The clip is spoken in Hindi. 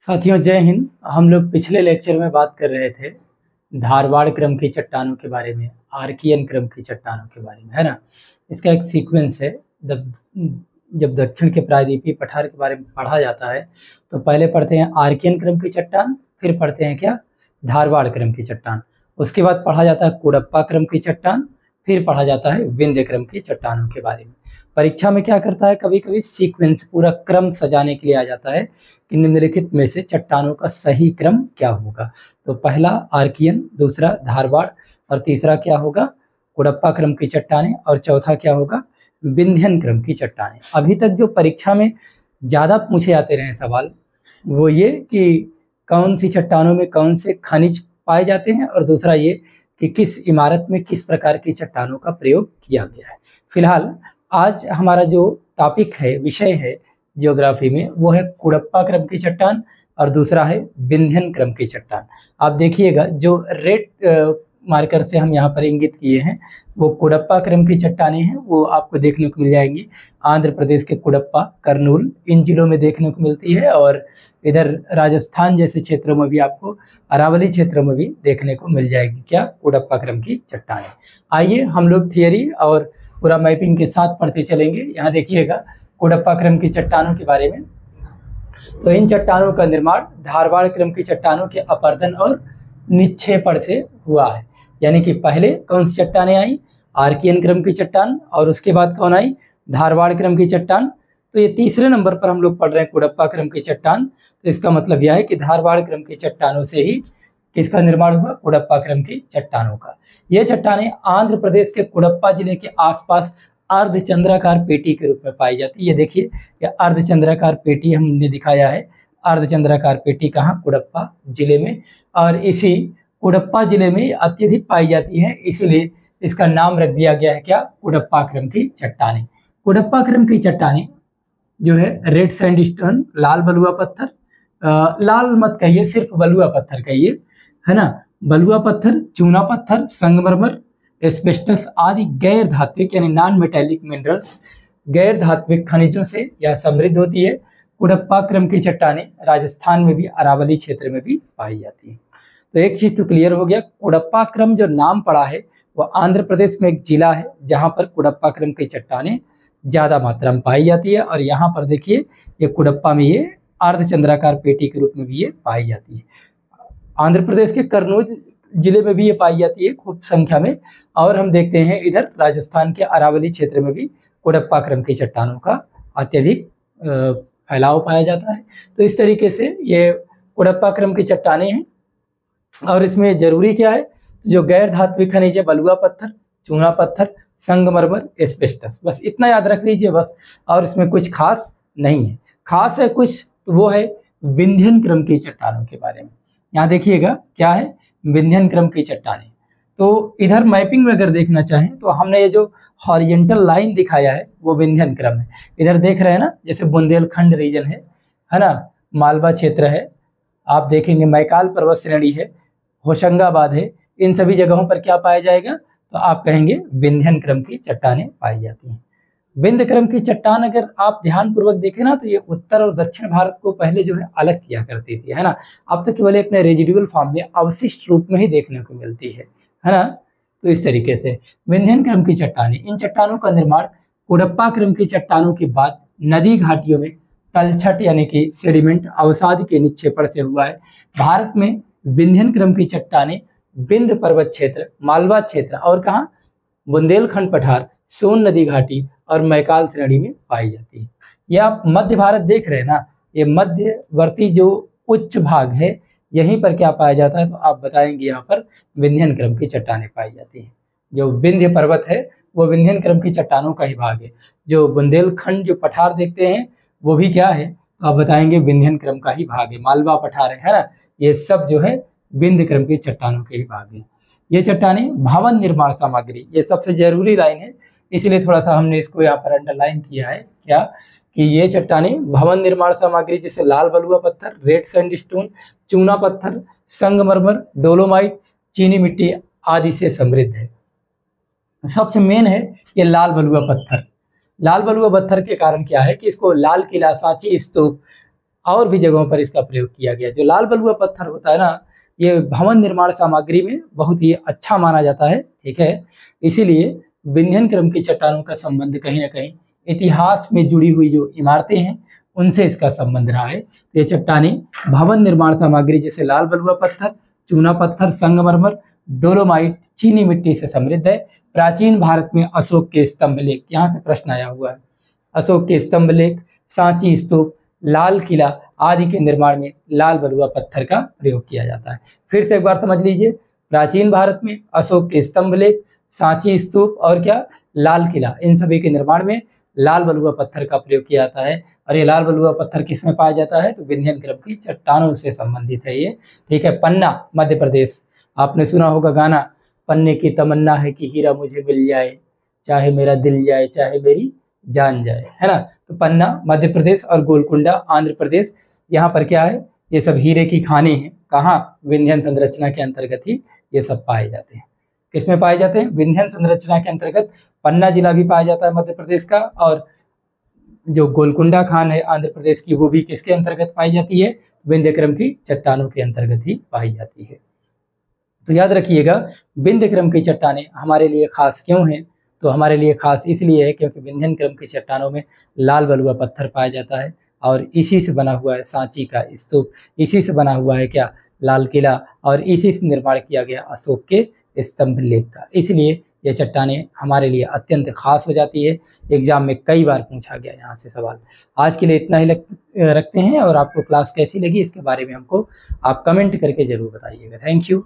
साथियों जय हिंद। हम लोग पिछले लेक्चर में बात कर रहे थे धारवाड़ क्रम की चट्टानों के बारे में, आर्कियन क्रम की चट्टानों के बारे में, है ना। इसका एक सीक्वेंस है। जब दक्षिण के प्रायद्वीपीय पठार के बारे में पढ़ा जाता है तो पहले पढ़ते हैं आर्कियन क्रम की चट्टान, फिर पढ़ते हैं क्या, धारवाड़ क्रम की चट्टान। उसके बाद पढ़ा जाता है कुडप्पा क्रम की चट्टान, फिर पढ़ा जाता है विंध्य क्रम की चट्टानों के बारे में। परीक्षा में क्या करता है, कभी कभी सीक्वेंस पूरा क्रम सजाने के लिए आ जाता है कि निम्नलिखित में से चट्टानों का सही क्रम क्या होगा। तो पहला आर्कियन, दूसरा धारवाड़ और तीसरा क्या होगा, कुडप्पा क्रम की चट्टानें, और चौथा क्या होगा, विंध्यन क्रम की चट्टानें। अभी तक जो परीक्षा में ज़्यादा पूछे जाते रहे सवाल वो ये कि कौन सी चट्टानों में कौन से खनिज पाए जाते हैं, और दूसरा ये कि किस इमारत में किस प्रकार की चट्टानों का प्रयोग किया गया है। फिलहाल आज हमारा जो टॉपिक है, विषय है ज्योग्राफी में, वो है कुडप्पा क्रम की चट्टान और दूसरा है विंध्यन क्रम की चट्टान। आप देखिएगा जो रेड मार्कर से हम यहाँ पर इंगित किए हैं वो कुडप्पा क्रम की चट्टानें हैं, वो आपको देखने को मिल जाएंगी। आंध्र प्रदेश के कुडप्पा, करनूल, इन जिलों में देखने को मिलती है, और इधर राजस्थान जैसे क्षेत्रों में भी आपको, अरावली क्षेत्रों में भी देखने को मिल जाएगी क्या, कुडप्पा क्रम की चट्टानें। आइए हम लोग थियरी और पूरा मैपिंग के साथ पढ़ते चलेंगे। यहाँ देखिएगा कुडप्पा क्रम की चट्टानों के बारे में। तो इन चट्टानों का निर्माण धारवाड़ क्रम की चट्टानों के अपरदन और निक्षेपण से हुआ है। यानी कि पहले कौन सी चट्टानें आई, आर्कियन क्रम की चट्टान, और उसके बाद कौन आई, धारवाड़ क्रम की चट्टान। तो ये तीसरे नंबर पर हम लोग पढ़ रहे हैं कुडप्पा क्रम की चट्टान। तो इसका मतलब यह है कि धारवाड़ क्रम की चट्टानों से ही किसका निर्माण हुआ, कुडप्पा क्रम की चट्टानों का। ये चट्टानें आंध्र प्रदेश के कुडप्पा जिले के आसपास अर्धचंद्राकार पेटी के रूप में पाई जाती है। ये देखिए, ये अर्धचंद्राकार पेटी हमने दिखाया है। अर्धचंद्राकार पेटी कहाँ, कुडप्पा जिले में, और इसी कुडप्पा जिले में अत्यधिक पाई जाती है, इसीलिए इसका नाम रख दिया गया है क्या, कुडप्पा क्रम की चट्टानें। कुडप्पा क्रम की चट्टानें जो है रेड सैंडस्टोन, लाल बलुआ पत्थर, लाल मत कहिए, सिर्फ बलुआ पत्थर कहिए, है ना, बलुआ पत्थर, चूना पत्थर, संगमरमर, एस्बेस्टस आदि गैर धात्विक यानी नॉन मेटेलिक मिनरल्स, गैर धात्विक खनिजों से यह समृद्ध होती है। कुडप्पा क्रम की चट्टानें राजस्थान में भी, अरावली क्षेत्र में भी पाई जाती है। तो एक चीज तो क्लियर हो गया, कुडप्पा क्रम जो नाम पड़ा है वो आंध्र प्रदेश में एक जिला है जहां पर कुडप्पा क्रम की चट्टानें ज्यादा मात्रा में पाई जाती है। और यहाँ पर देखिए, ये कुडप्पा में ये अर्धचंद्राकार पेटी के रूप में भी ये पाई जाती है। आंध्र प्रदेश के करनूल जिले में भी ये पाई जाती है खूब संख्या में, और हम देखते हैं इधर राजस्थान के अरावली क्षेत्र में भी कुडप्पा क्रम की चट्टानों का अत्यधिक फैलाव पाया जाता है। तो इस तरीके से ये कुडप्पा क्रम की चट्टानें हैं। और इसमें जरूरी क्या है, जो गैर धात्विक खनिज है, बलुआ पत्थर, चूना पत्थर, संगमरमर, एस्बेस्टस, बस इतना याद रख लीजिए बस। और इसमें कुछ खास नहीं है। खास है कुछ तो वो है विंध्यन क्रम की चट्टानों के बारे में। यहाँ देखिएगा क्या है, विंध्यन क्रम की चट्टानें। तो इधर मैपिंग में अगर देखना चाहें तो हमने ये जो हॉरिजेंटल लाइन दिखाया है वो विंध्यन क्रम है। इधर देख रहे हैं ना, जैसे बुंदेलखंड रीजन है ना, मालवा क्षेत्र है, आप देखेंगे मैकाल पर्वत श्रेणी है, होशंगाबाद है, इन सभी जगहों पर क्या पाया जाएगा, तो आप कहेंगे विंध्यन क्रम की चट्टानें पाई जाती हैं। विंध्य क्रम की चट्टान अगर आप ध्यान पूर्वक देखें ना, तो ये उत्तर और दक्षिण भारत को पहले जो है अलग किया करती थी, है ना। अब तो केवल अपने रेजिडुअल फॉर्म में, अवशिष्ट रूप में ही देखने को मिलती है ना। तो इस तरीके से विंध्यन क्रम की चट्टानें, इन चट्टानों का निर्माण कुडप्पा क्रम की चट्टानों के बाद नदी घाटियों में तलछट यानी कि सेडिमेंट अवसाद के निक्षेपण से हुआ है। भारत में विंध्यन क्रम की चट्टानें विंध्य पर्वत क्षेत्र, मालवा क्षेत्र, और कहाँ, बुंदेलखंड पठार, सोन नदी घाटी और मैकाल श्रेणी में पाई जाती है। यह आप मध्य भारत देख रहे हैं ना, ये मध्यवर्ती जो उच्च भाग है, यहीं पर क्या पाया जाता है, तो आप बताएंगे यहाँ पर विंध्यन क्रम की चट्टानें पाई जाती हैं। जो विंध्य पर्वत है वो विंध्यन क्रम की चट्टानों का ही भाग है। जो बुंदेलखंड जो पठार देखते हैं वो भी क्या है, तो आप बताएंगे विंध्यन क्रम का ही भाग है। मालवा पठार है ना, ये सब जो है विंध्य क्रम की चट्टानों के ही भाग है। ये चट्टानें भवन निर्माण सामग्री, ये सबसे जरूरी लाइन है, इसलिए थोड़ा सा हमने इसको यहाँ पर अंडरलाइन किया है क्या, कि ये चट्टानें भवन निर्माण सामग्री जैसे लाल बलुआ पत्थर, रेड सैंडस्टोन, चूना पत्थर, संगमरमर, डोलोमाइट, चीनी मिट्टी आदि से समृद्ध है। सबसे मेन है ये लाल बलुआ पत्थर। लाल बलुआ पत्थर के कारण क्या है कि इसको लाल किला, सांची स्तूप और भी जगहों पर इसका प्रयोग किया गया। जो लाल बलुआ पत्थर होता है ना, ये भवन निर्माण सामग्री में बहुत ही अच्छा माना जाता है, ठीक है। इसीलिए विंध्यन क्रम की चट्टानों का संबंध कहीं ना कहीं इतिहास में जुड़ी हुई जो इमारतें हैं उनसे इसका संबंध रहा है। तो ये चट्टानें भवन निर्माण सामग्री जैसे लाल बलुआ पत्थर, चूना पत्थर, संगमरमर, डोलोमाइट, चीनी मिट्टी से समृद्ध है। प्राचीन भारत में अशोक के स्तंभ लेख, यहाँ से प्रश्न आया हुआ है, अशोक के स्तंभ लेख, सांची स्तूप, लाल किला आदि के निर्माण में लाल बलुआ पत्थर का प्रयोग किया जाता है। फिर से एक बार समझ लीजिए, प्राचीन भारत में अशोक के स्तंभ लेख, सांची स्तूप और क्या, लाल किला, इन सभी के निर्माण में लाल बलुआ पत्थर का प्रयोग किया जाता है। और ये लाल बलुआ पत्थर किसमें पाया जाता है, तो विंध्यन क्रम की चट्टानों से संबंधित है ये, ठीक है। पन्ना मध्य प्रदेश, आपने सुना होगा गाना, पन्ने की तमन्ना है कि हीरा मुझे मिल जाए, चाहे मेरा दिल जाए चाहे मेरी जान जाए, है ना। तो पन्ना मध्य प्रदेश और गोलकुंडा आंध्र प्रदेश, यहाँ पर क्या है, ये सब हीरे की खाने हैं। कहाँ, विंध्यन संरचना के अंतर्गत ही ये सब पाए जाते हैं। किसमें पाए जाते हैं, विंध्यन संरचना के अंतर्गत पन्ना जिला भी पाया जाता है मध्य प्रदेश का, और जो गोलकुंडा खान है आंध्र प्रदेश की, वो भी किसके अंतर्गत पाई जाती है, विंध्य क्रम की चट्टानों के अंतर्गत ही पाई जाती है। तो याद रखिएगा, विंध्य क्रम की चट्टानें हमारे लिए खास क्यों हैं, तो हमारे लिए खास इसलिए है क्योंकि विंध्यन क्रम की चट्टानों में लाल बलुआ पत्थर पाया जाता है, और इसी से बना हुआ है सांची का स्तूप, इसी से बना हुआ है क्या, लाल किला, और इसी से निर्माण किया गया अशोक के स्तंभ लेख का। इसलिए ये चट्टानें हमारे लिए अत्यंत खास हो जाती है। एग्जाम में कई बार पूछा गया यहाँ से सवाल। आज के लिए इतना ही रखते हैं, और आपको क्लास कैसी लगी इसके बारे में हमको आप कमेंट करके जरूर बताइएगा। Thank you.